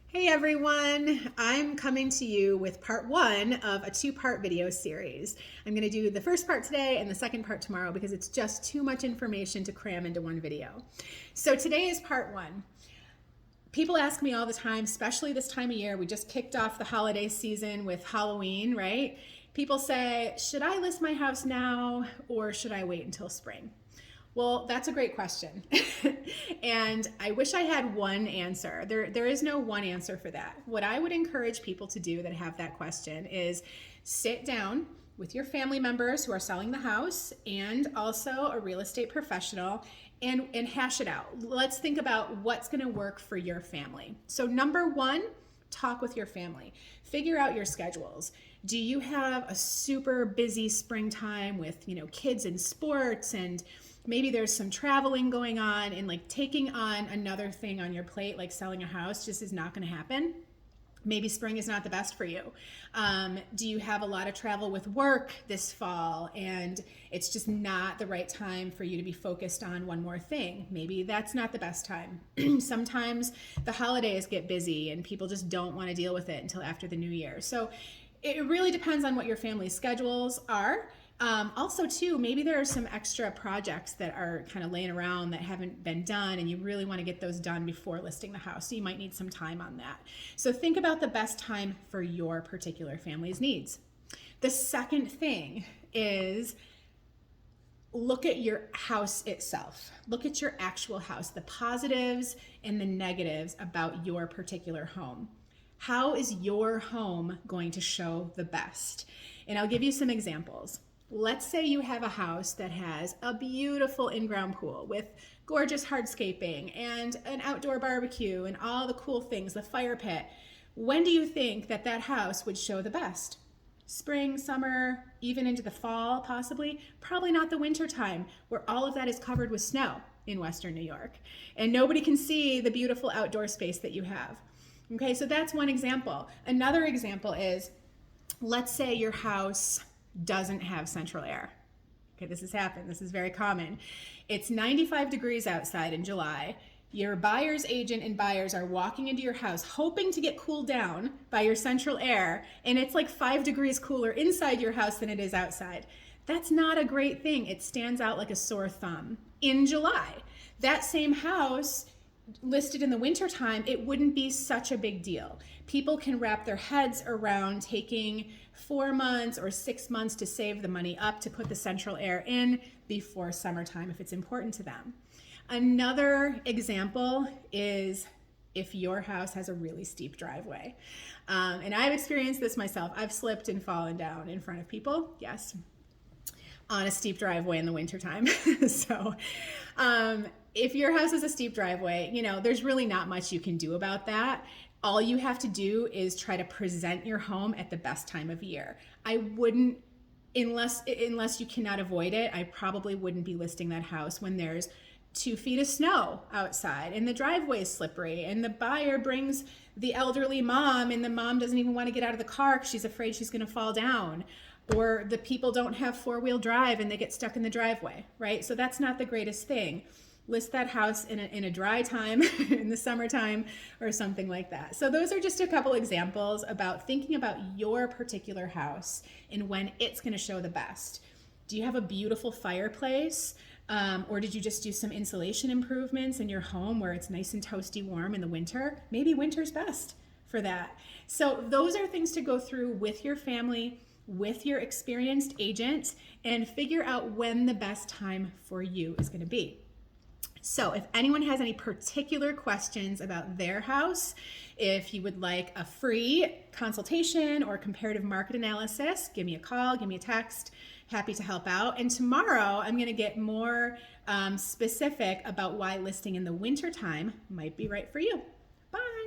Hey everyone, I'm coming to you with part one of a two-part video series. I'm going to do the first part today and the second part tomorrow because it's just too much information to cram into one video. So today is part one. People ask me all the time, especially this time of year, we just kicked off the holiday season with Halloween, right? People say, should I list my house now or should I wait until spring? Well, that's a great question. And I wish I had one answer. There is no one answer for that. What I would encourage people to do that have that question is sit down with your family members who are selling the house and also a real estate professional and hash it out. Let's think about what's going to work for your family. So number one, talk with your family. Figure out your schedules. Do you have a super busy springtime with, kids in sports, and maybe there's some traveling going on, and like taking on another thing on your plate, like selling a house, just is not going to happen? Maybe spring is not the best for you. Do you have a lot of travel with work this fall and it's just not the right time for you to be focused on one more thing? Maybe that's not the best time. Sometimes the holidays get busy and people just don't want to deal with it until after the new year. So it really depends on what your family's schedules are. Also too, maybe there are some extra projects that are kind of laying around that haven't been done and you really want to get those done before listing the house. So you might need some time on that. So think about the best time for your particular family's needs. The second thing is look at your house itself. Look at your actual house, the positives and the negatives about your particular home. How is your home going to show the best? And I'll give you some examples. Let's say you have a house that has a beautiful in-ground pool with gorgeous hardscaping and an outdoor barbecue and all the cool things, the fire pit. When do you think that that house would show the best? Spring, summer, even into the fall, possibly? Probably not the winter time, where all of that is covered with snow in Western New York, and nobody can see the beautiful outdoor space that you have. Okay, so that's one example. Another example is, let's say your house doesn't have central air. Okay, this has happened. This is very common. It's 95 degrees outside in July. Your buyer's agent and buyers are walking into your house hoping to get cooled down by your central air, and it's like 5 degrees cooler inside your house than it is outside. That's not a great thing. It stands out like a sore thumb. In July, that same house listed in the wintertime, it wouldn't be such a big deal. People can wrap their heads around taking 4 months or 6 months to save the money up to put the central air in before summertime if it's important to them. Another example is if your house has a really steep driveway. And I've experienced this myself. I've slipped and fallen down in front of people, yes, on a steep driveway in the wintertime. So if your house has a steep driveway, there's really not much you can do about that. All you have to do is try to present your home at the best time of year. I wouldn't, unless you cannot avoid it, I probably wouldn't be listing that house when there's 2 feet of snow outside and the driveway is slippery and the buyer brings the elderly mom and the mom doesn't even want to get out of the car because she's afraid she's going to fall down, or the people don't have 4-wheel drive and they get stuck in the driveway, right? So that's not the greatest thing. List that house in a dry time in the summertime or something like that. So those are just a couple examples about thinking about your particular house and when it's going to show the best. Do you have a beautiful fireplace? Or did you just do some insulation improvements in your home where it's nice and toasty warm in the winter? Maybe winter's best for that. So those are things to go through with your family, with your experienced agent, and figure out when the best time for you is going to be. So if anyone has any particular questions about their house, if you would like a free consultation or comparative market analysis, give me a call, give me a text. Happy to help out. And tomorrow I'm going to get more specific about why listing in the wintertime might be right for you. Bye.